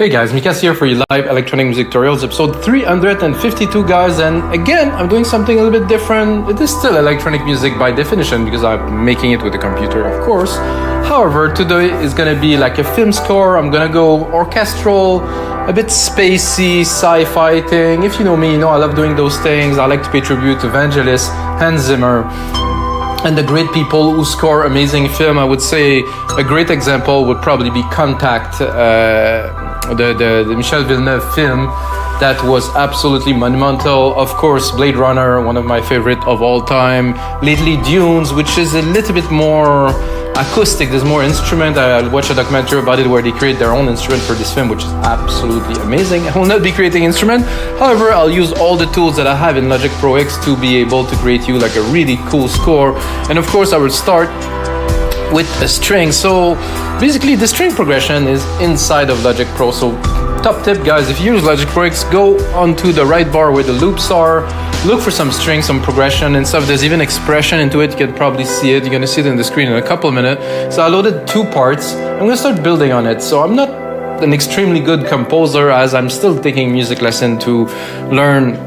Hey guys, Mikas here for your live electronic music tutorials, episode 352 guys, and again I'm doing something a little bit different. It is still electronic music by definition because I'm making it with a computer, of course. However, today is gonna be like a film score. I'm gonna go orchestral, a bit spacey, sci-fi thing. If you know me, you know I love doing those things. I like to pay tribute to evangelist Hans Zimmer and the great people who score amazing film. I would say a great example would probably be Contact, the Michel Villeneuve film that was absolutely monumental. Of course, Blade Runner, one of my favorite of all time. Lately, Dunes, which is a little bit more acoustic. There's more instrument. I watched a documentary about it where they create their own instrument for this film, which is absolutely amazing. I will not be creating instrument. However, I'll use all the tools that I have in LogicProX to be able to create you like a really cool score. And of course, I will start with a string. So basically the string progression is inside of Logic Pro. So top tip guys, if you use LogicProX, go onto the right bar where the loops are, look for some strings, some progression and stuff. There's even expression into it. You can probably see it. You're gonna see it in the screen in a couple of minutes. So I loaded 2 parts. I'm gonna start building on it. So I'm not an extremely good composer as I'm still taking music lesson to learn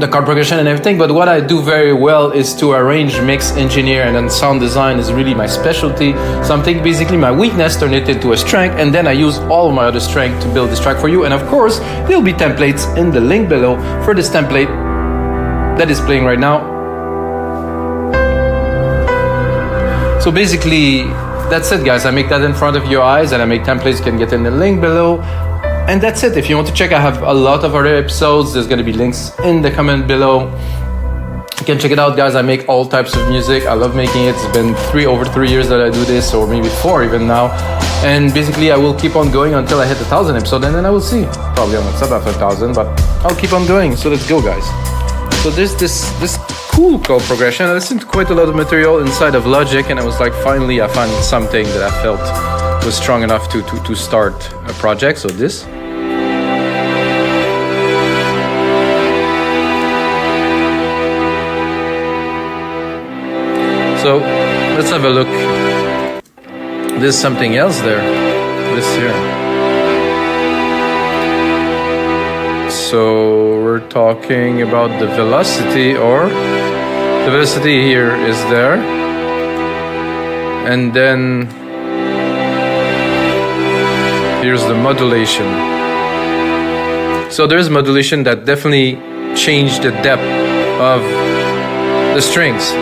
the chord progression and everything, but what I do very well is to arrange, mix, engineer, and then sound design is really my specialty. So I'm taking basically my weakness, turn it into a strength, and then I use all my other strength to build this track for you. And of course, there'll be templates in the link below for this template that is playing right now. So basically, that's it guys. I make that in front of your eyes and I make templates. You can get in the link below. And that's it. If you want to check, I have a lot of other episodes. There's going to be links in the comment below. You can check it out, guys. I make all types of music. I love making it. It's been over 3 years that I do this, or maybe 4 even now. And basically, I will keep on going until I hit 1,000 episodes, and then I will see. Probably I'm not stop after 1,000, but I'll keep on going. So let's go, guys. So there's this cool chord progression. I listened to quite a lot of material inside of Logic, and I was like, finally, I found something that I felt was strong enough to start a project. So this. So let's have a look. There's something else there. This here. So we're talking about the velocity, or the velocity here is there. And then here's the modulation. So there's modulation that definitely changed the depth of the strings.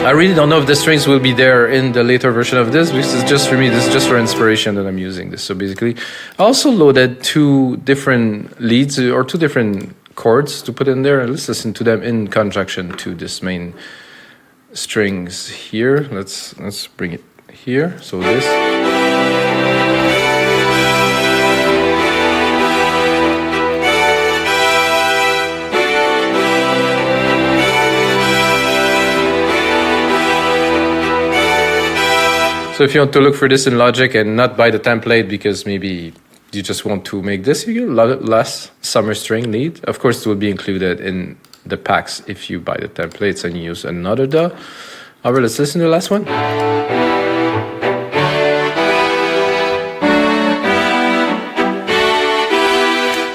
I really don't know if the strings will be there in the later version of this. This is just for me. This is just for inspiration that I'm using this. So basically, I also loaded 2 different leads or 2 different chords to put in there. Let's listen to them in conjunction to this main strings here. Let's bring it here. So this. So if you want to look for this in Logic and not buy the template because maybe you just want to make this, you get a lot less summer string lead. Of course, it will be included in the packs if you buy the templates and use another DAW. Alright, let's listen to the last one.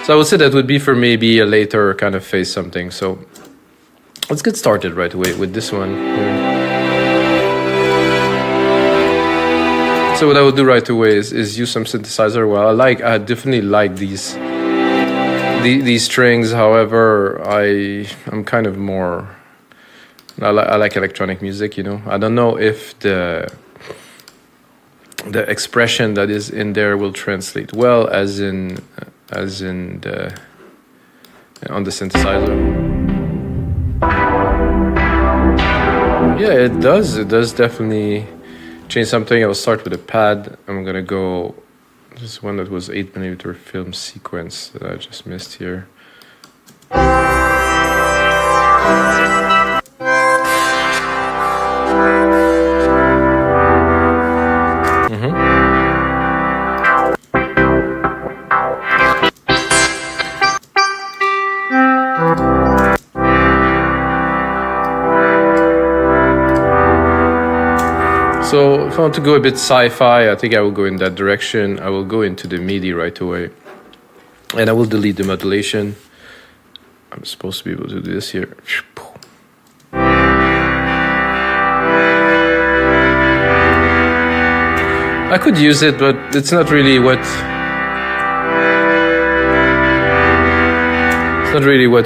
So I would say that would be for maybe a later kind of phase something. So let's get started right away with this one here. So what I would do right away is use some synthesizer. Well, I definitely like these strings. However, I'm kind of more. I like electronic music. You know, I don't know if the expression that is in there will translate well as in the on the synthesizer. Yeah, it does. It does definitely change something. I'll start with a pad. I'm gonna go this one that was 8mm film sequence that I just missed here. So if I want to go a bit sci-fi, I think I will go in that direction. I will go into the MIDI right away. And I will delete the modulation. I'm supposed to be able to do this here. I could use it, but it's not really what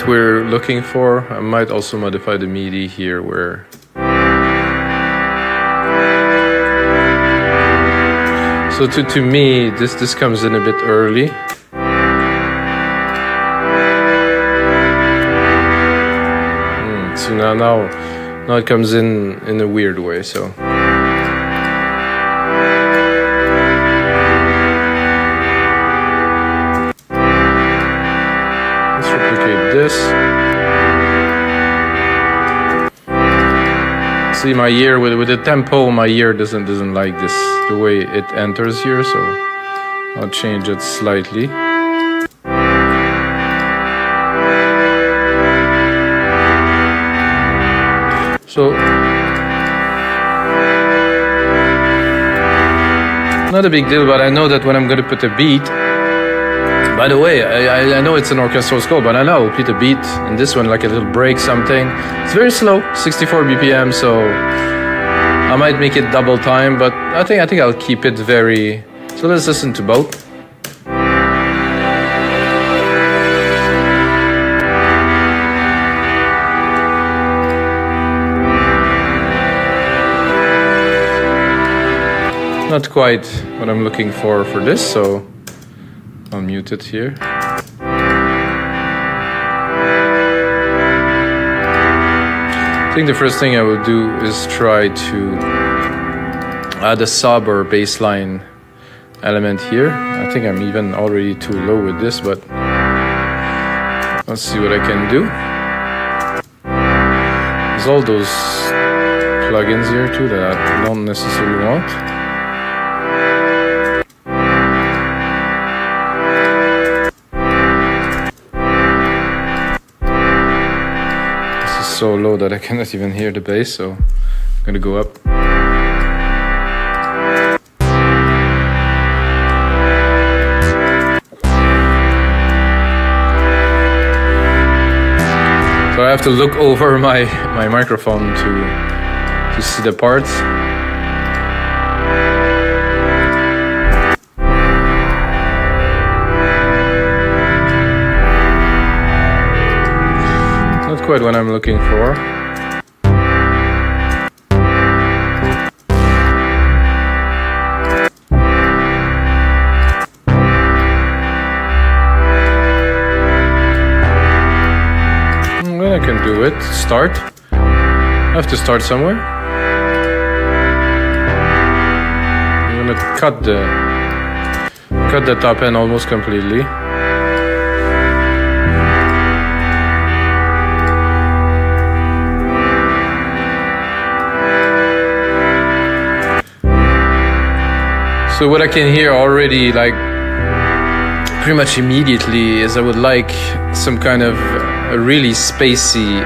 we're looking for. I might also modify the MIDI here where so to me this comes in a bit early. So now it comes in a weird way, so this. See, my ear with the tempo, my ear doesn't like this the way it enters here, so I'll change it slightly. So not a big deal, but I know that when I'm going to put a beat. By the way, I know it's an orchestral score, but I know I'll put a beat in this one, like a little break, something. It's very slow, 64 BPM, so I might make it double time, but I think I'll keep it very. So let's listen to both. Not quite what I'm looking for this, so I'll mute it here. I think the first thing I will do is try to add a sub or bass line element here. I think I'm even already too low with this, but let's see what I can do. There's all those plugins here too that I don't necessarily want. So low that I cannot even hear the bass, so I'm gonna go up. So I have to look over my microphone to see the parts. Quite what I'm looking for. Then I can do it. Start. I have to start somewhere. I'm gonna cut the top end almost completely. So what I can hear already, like pretty much immediately, is I would like some kind of a really spacey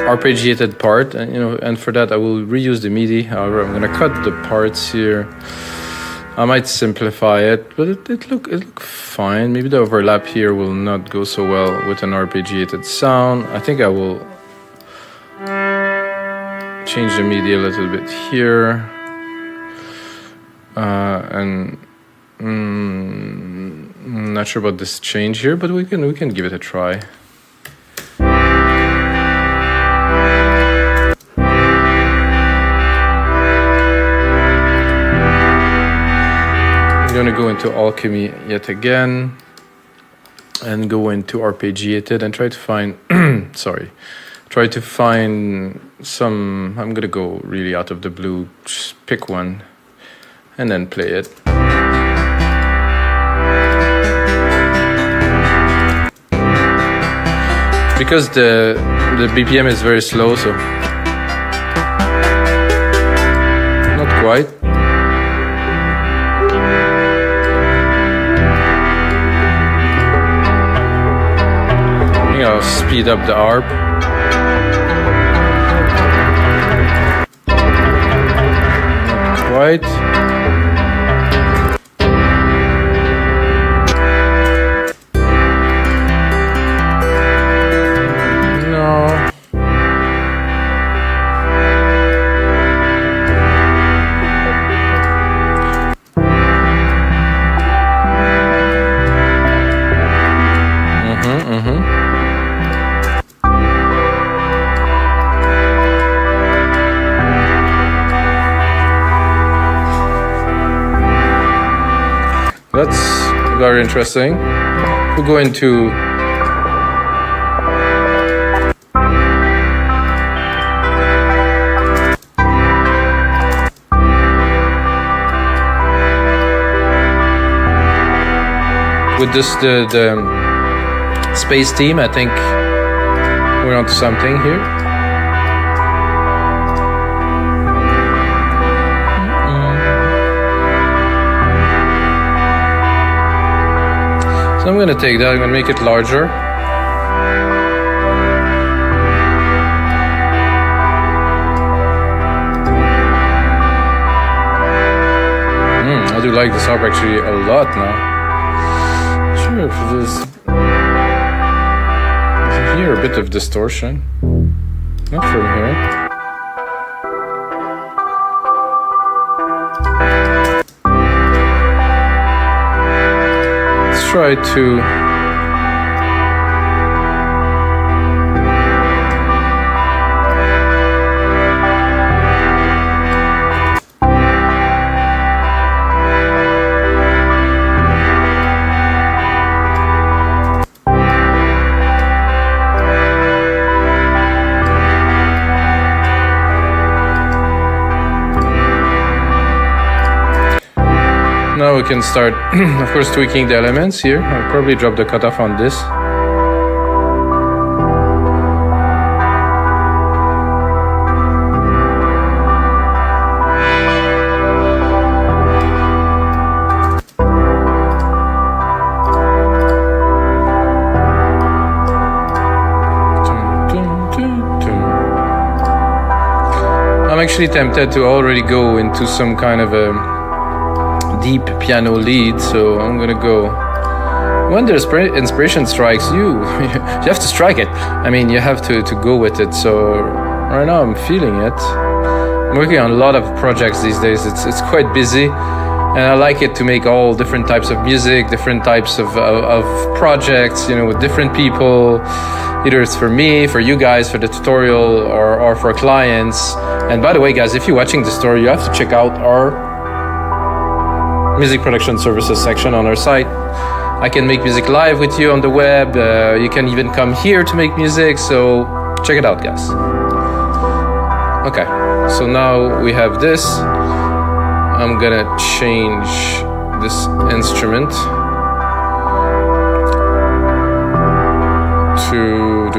arpeggiated part, and for that I will reuse the MIDI. However, I'm gonna cut the parts here. I might simplify it, but it look fine. Maybe the overlap here will not go so well with an arpeggiated sound. I think I will change the MIDI a little bit here. I'm not sure about this change here, but we can give it a try. I'm gonna go into Alchemy yet again and go into Arpeggiated and try to find try to find some. I'm gonna go really out of the blue, just pick one and then play it. Because the BPM is very slow, so not quite. I think I'll speed up the ARP. Not right. That's very interesting. We'll go into with this the space theme. I think we're onto something here. So I'm going to take that, I'm going to make it larger. I do like this harp actually a lot now. Sure, if it is... I hear a bit of distortion. Not from here. Try to now we can start, of course, tweaking the elements here. I'll probably drop the cutoff on this. I'm actually tempted to already go into some kind of a deep piano lead, so I'm gonna go. When the inspiration strikes you, you have to strike it. I mean, you have to go with it. So right now I'm feeling it. I'm working on a lot of projects these days. It's quite busy, and I like it to make all different types of music, different types of projects, you know, with different people. Either it's for me, for you guys, for the tutorial, or for clients. And by the way, guys, if you're watching the story, you have to check out our music production services section on our site. I can make music live with you on the web. You can even come here to make music, so check it out, guys. Okay, so now we have this. I'm gonna change this instrument to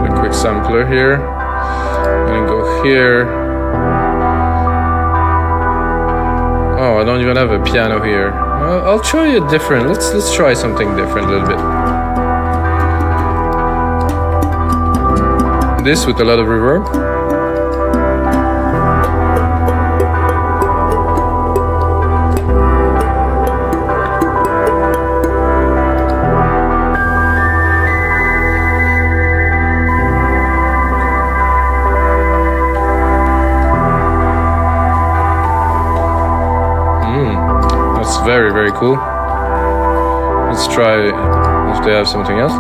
a quick sampler here. I'm gonna go here. Oh, I don't even have a piano here. I'll try it different. Let's try something different a little bit. This with a lot of reverb. Very, very cool. Let's try if they have something else.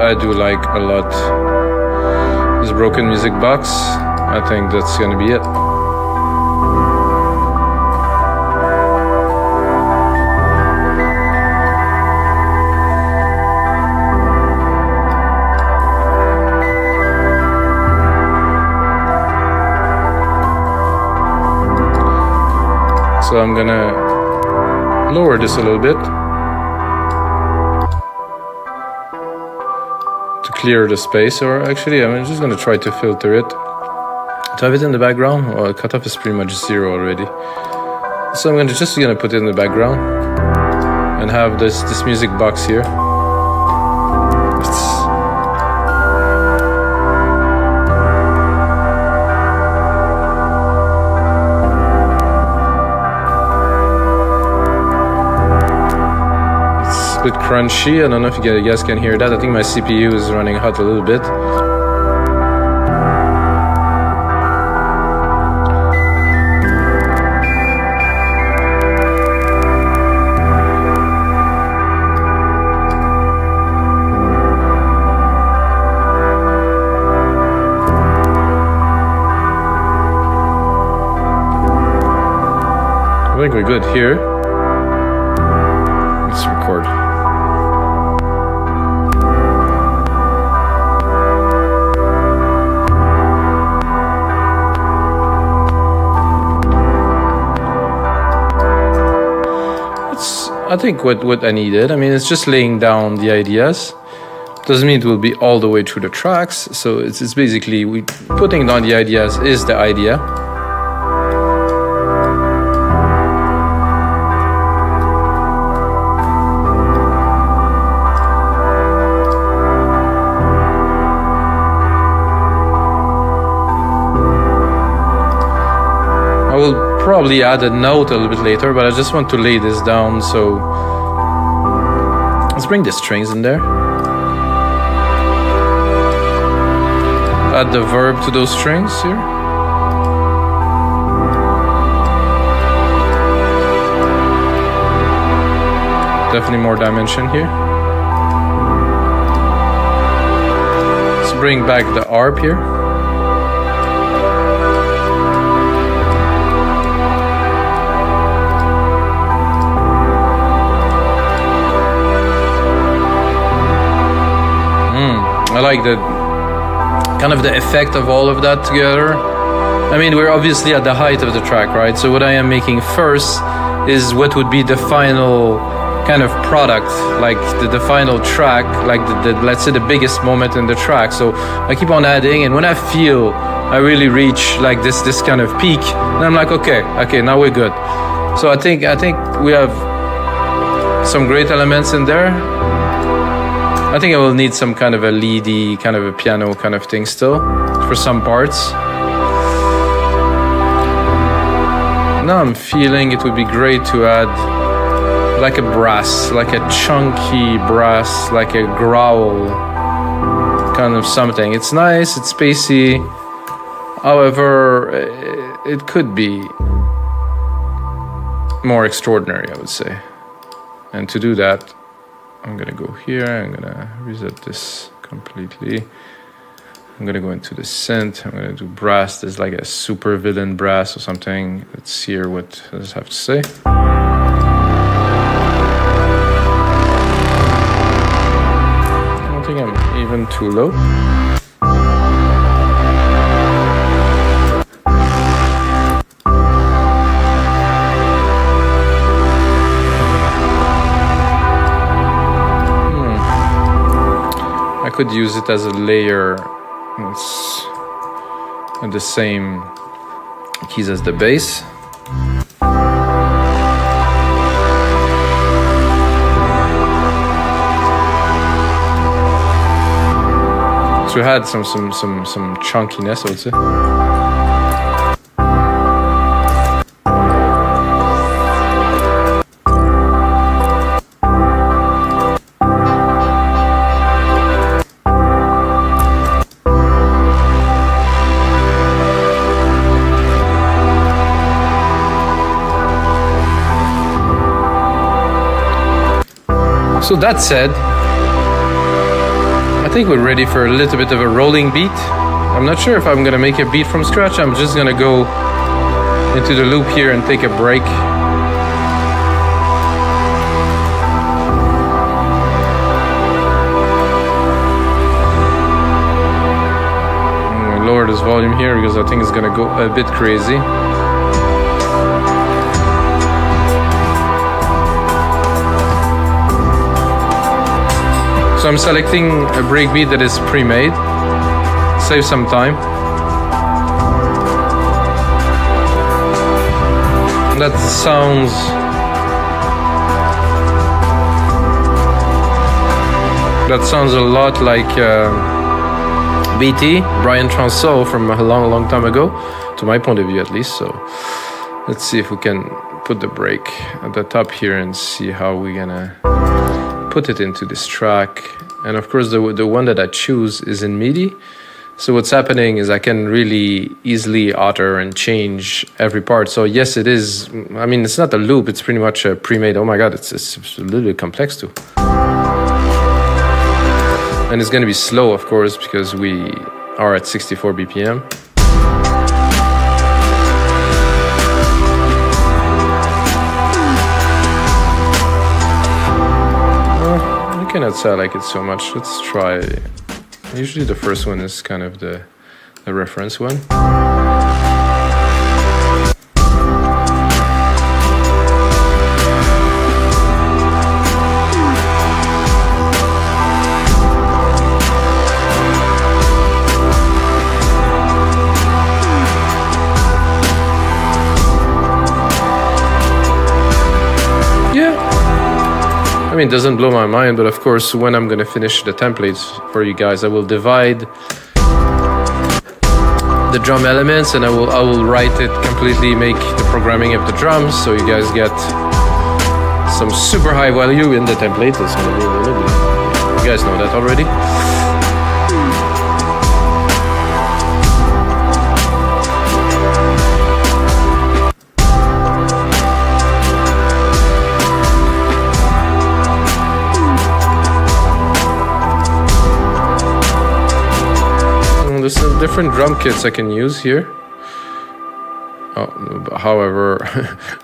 I do like a lot this broken music box. I think that's gonna be it. So I'm gonna lower this a little bit to clear the space, or actually I'm just gonna try to filter it. To have it in the background, well, cutoff is pretty much 0 already. So I'm just gonna put it in the background, and and have this music box here. It's a bit crunchy. I don't know if you guys can hear that. I think my CPU is running hot a little bit. I think we're good here. Let's record. I think what I needed. I mean, it's just laying down the ideas. Doesn't mean it will be all the way through the tracks. So it's basically putting down the ideas is the idea. Probably add a note a little bit later, but I just want to lay this down. So let's bring the strings in there. Add the verb to those strings here. Definitely more dimension here. Let's bring back the arp here. I like the kind of the effect of all of that together. I mean, we're obviously at the height of the track, right? So what I am making first is what would be the final kind of product, like the final track, like the let's say the biggest moment in the track. So I keep on adding, and when I feel I really reach like this kind of peak, then I'm like, okay, now we're good. So I think we have some great elements in there. I think I will need some kind of a leady, kind of a piano kind of thing still for some parts. Now I'm feeling it would be great to add like a brass, like a chunky brass, like a growl kind of something. It's nice, it's spacey. However, it could be more extraordinary, I would say. And to do that, I'm gonna go here, I'm gonna reset this completely. I'm gonna go into the synth, I'm gonna do brass. There's like a super villain brass or something. Let's hear what does it have to say. I don't think I'm even too low. I could use it as a layer. It's at the same keys as the bass. So it had some chunkiness, I would say. So that said, I think we're ready for a little bit of a rolling beat. I'm not sure if I'm gonna make a beat from scratch. I'm just gonna go into the loop here and take a break. I'm gonna lower this volume here because I think it's gonna go a bit crazy. So I'm selecting a breakbeat that is pre-made. Save some time. That sounds That sounds a lot like BT, Brian Transeau, from a long time ago, to my point of view at least. So let's see if we can put the break at the top here and see how we're gonna put it into this track. And of course the one that I choose is in MIDI. So what's happening is I can really easily alter and change every part. So yes, it is, I mean, it's not a loop, it's pretty much a pre-made. Oh my God, it's a little bit complex too. And it's going to be slow, of course, because we are at 64 BPM. I cannot say I like it so much. Let's try. Usually the first one is kind of the reference one. I mean, it doesn't blow my mind, but of course, when I'm going to finish the templates for you guys, I will divide the drum elements and I will write it completely, make the programming of the drums, so you guys get some super high value in the template. That's going to be really good. You guys know that already. There's some different drum kits I can use here. Oh, however,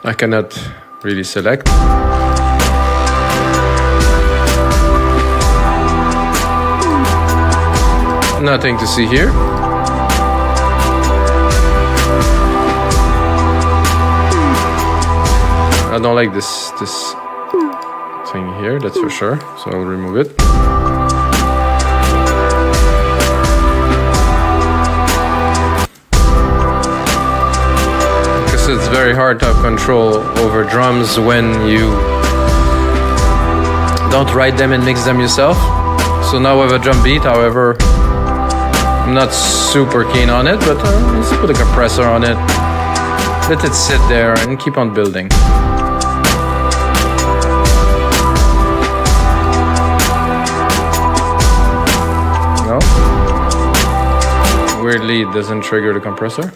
I cannot really select. Nothing to see here. I don't like this thing here, that's for sure, so I'll remove it. It's very hard to have control over drums when you don't write them and mix them yourself. So now we have a drum beat, however, I'm not super keen on it, but let's put a compressor on it, let it sit there and keep on building. No? Weirdly, it doesn't trigger the compressor.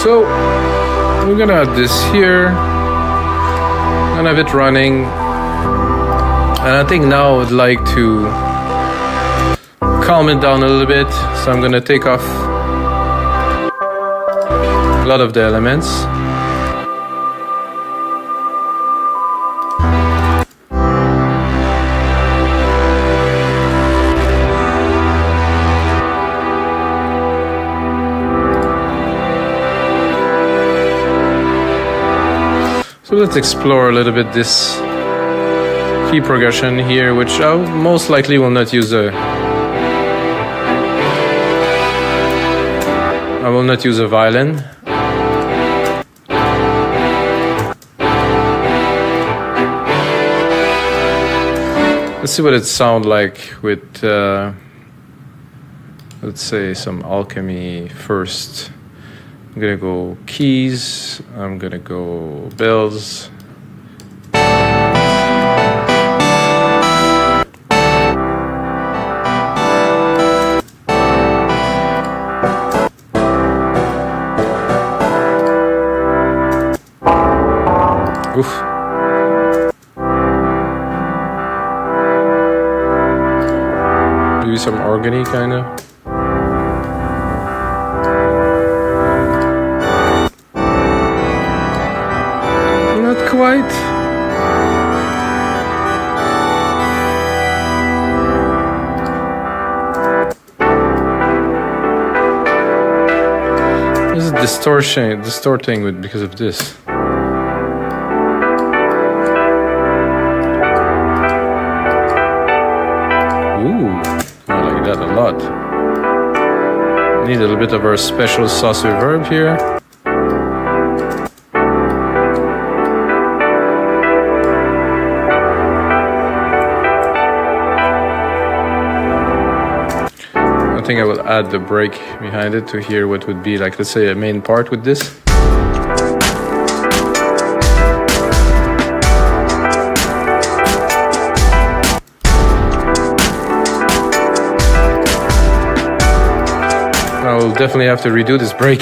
So we're gonna add this here and have it running. And I think now I would like to calm it down a little bit. So I'm gonna take off a lot of the elements. So let's explore a little bit this key progression here, which I most likely will not use a violin. Let's see what it sounds like with, let's say, some alchemy first. I'm gonna go keys, I'm gonna go bells. maybe some organy kind of. Not quite. This is distorting with because of this. Ooh, I like that a lot. Need a little bit of our special sauce reverb here. I think I will add the break behind it to hear what would be like, let's say, a main part with this. I will definitely have to redo this break.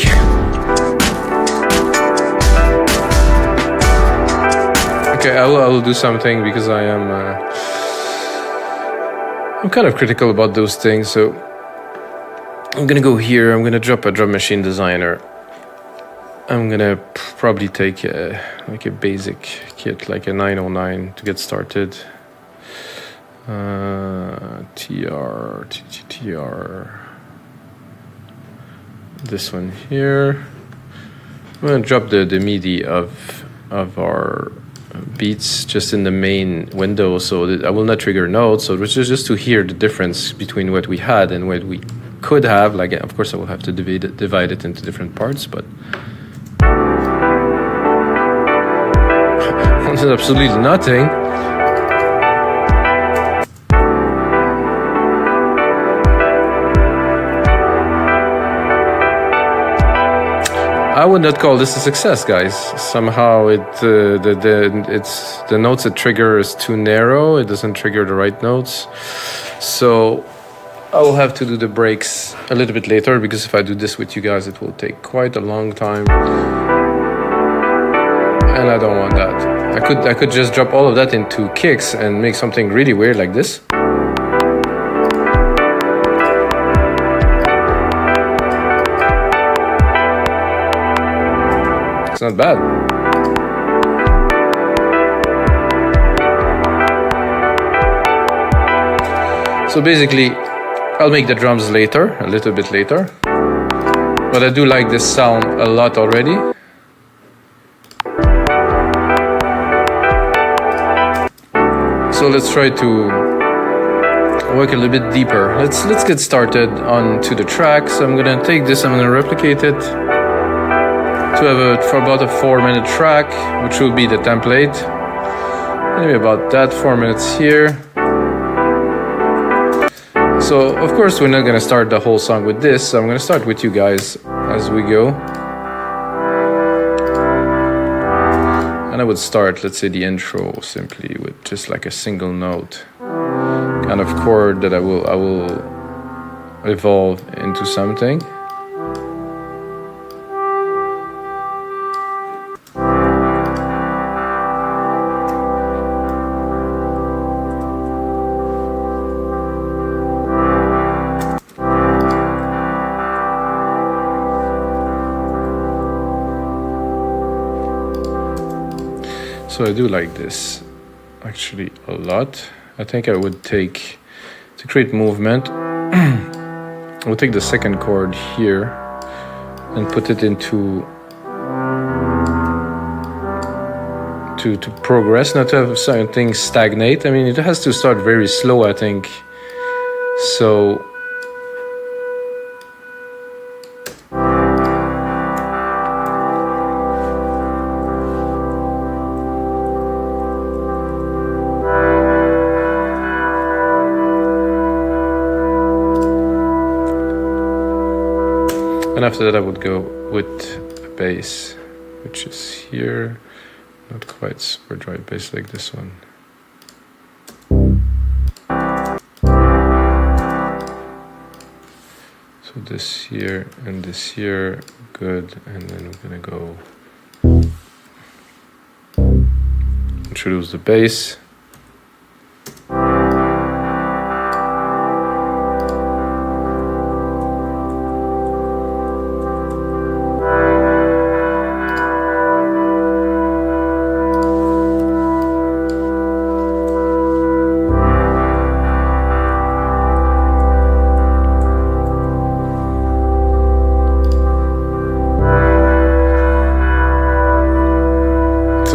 Okay, I will do something because I'm kind of critical about those things, so I'm gonna go here, I'm gonna drop a drum machine designer. I'm gonna probably take like a basic kit, like a 909 to get started. TR, this one here. I'm gonna drop the MIDI of our beats just in the main window, so that I will not trigger notes. So it's just to hear the difference between what we had and what we could have. Like, of course, I will have to divide it into different parts, but this is absolutely nothing. I would not call this a success, guys. Somehow the notes it triggers is too narrow. It doesn't trigger the right notes. So I will have to do the breaks a little bit later, because if I do this with you guys, it will take quite a long time. And I don't want that. I could just drop all of that into kicks and make something really weird like this. It's not bad. So basically, I'll make the drums later, a little bit later. But I do like this sound a lot already. So let's try to work a little bit deeper. Let's get started onto the track. So I'm gonna take this, I'm gonna replicate it to have for about a 4-minute track, which will be the template. Maybe about that, 4 minutes here. So of course we're not gonna start the whole song with this, so I'm gonna start with you guys as we go. And I would start, let's say, the intro simply with just like a single note kind of chord that I will evolve into something. So I do like this actually a lot. I think I would take, to create movement, I would take the second chord here and put it into, to progress, not to have something stagnate. I mean, it has to start very slow, I think. So and after that I would go with a bass, which is here, not quite super dry bass like this one. So this here and this here, good, and then we're gonna go introduce the bass.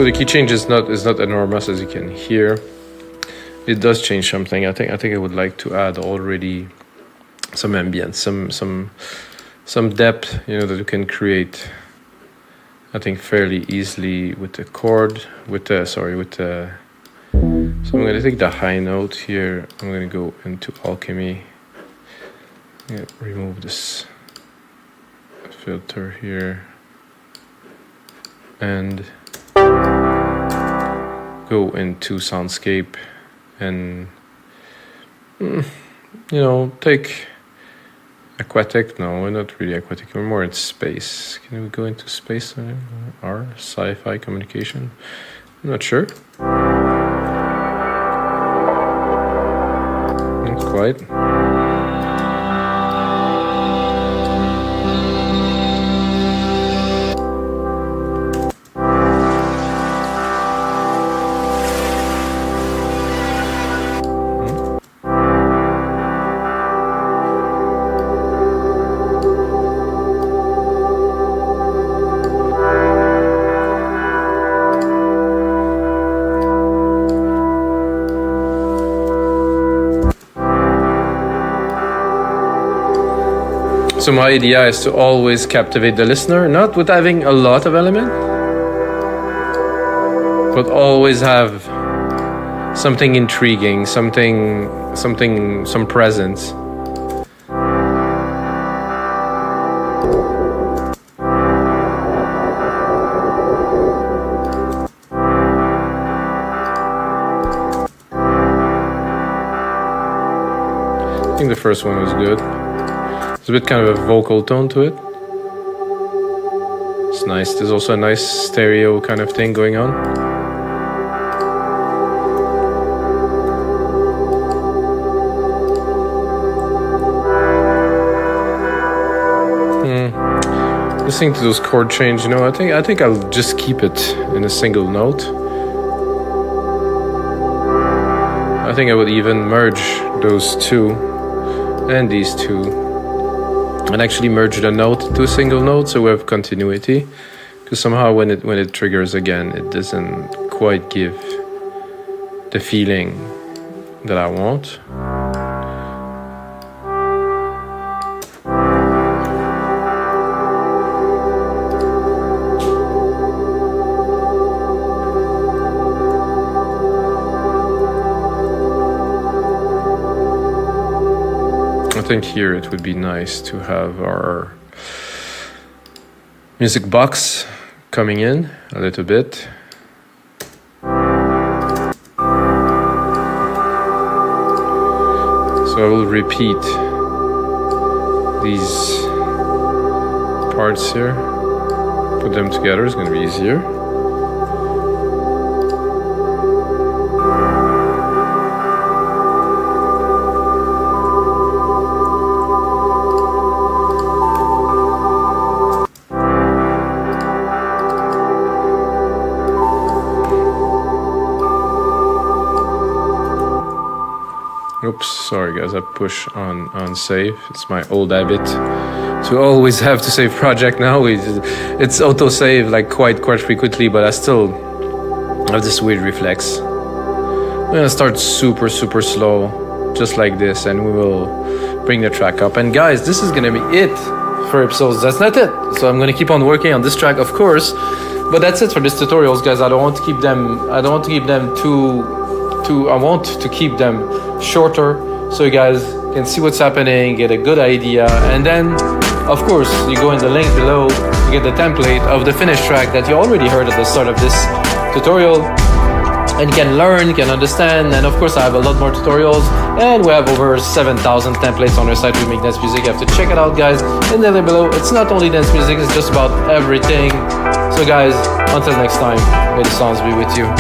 the key change is not enormous, as you can hear. It does change something. I think I would like to add already some ambience, some depth, you know, that you can create, I think, fairly easily with the chord, so I'm going to take the high note here. I'm going to go into Alchemy. Remove this filter here and go into Soundscape and, you know, take aquatic. No, we're not really aquatic, we're more in space. Can we go into space? R, sci-fi communication? I'm not sure. Not quite. So my idea is to always captivate the listener, not with having a lot of element, but always have something intriguing, some presence. I think the first one was good. There's a bit kind of a vocal tone to it. It's nice. There's also a nice stereo kind of thing going on. Listening to those chord change, you know, I think I'll just keep it in a single note. I think I would even merge those two and these two, and actually merge the note to a single note so we have continuity, because somehow when it triggers again, it doesn't quite give the feeling that I want. I think here it would be nice to have our music box coming in a little bit. So I will repeat these parts here, put them together, it's going to be easier. Oops, sorry guys, I push on save. It's my old habit to always have to save project now. It's auto-save like quite frequently, but I still have this weird reflex. I'm gonna start super slow, just like this, and we will bring the track up. And guys, this is gonna be it for episodes. That's not it. So I'm gonna keep on working on this track, of course, but that's it for this tutorials, guys. I want to keep them shorter, so you guys can see what's happening, get a good idea, and then of course you go in the link below to get the template of the finished track that you already heard at the start of this tutorial, and you can learn, you can understand. And of course I have a lot more tutorials, and we have over 7,000 templates on our site. We make dance music. You have to check it out, guys, in the link below. It's not only dance music, it's just about everything. So guys, until next time, may the sounds be with you.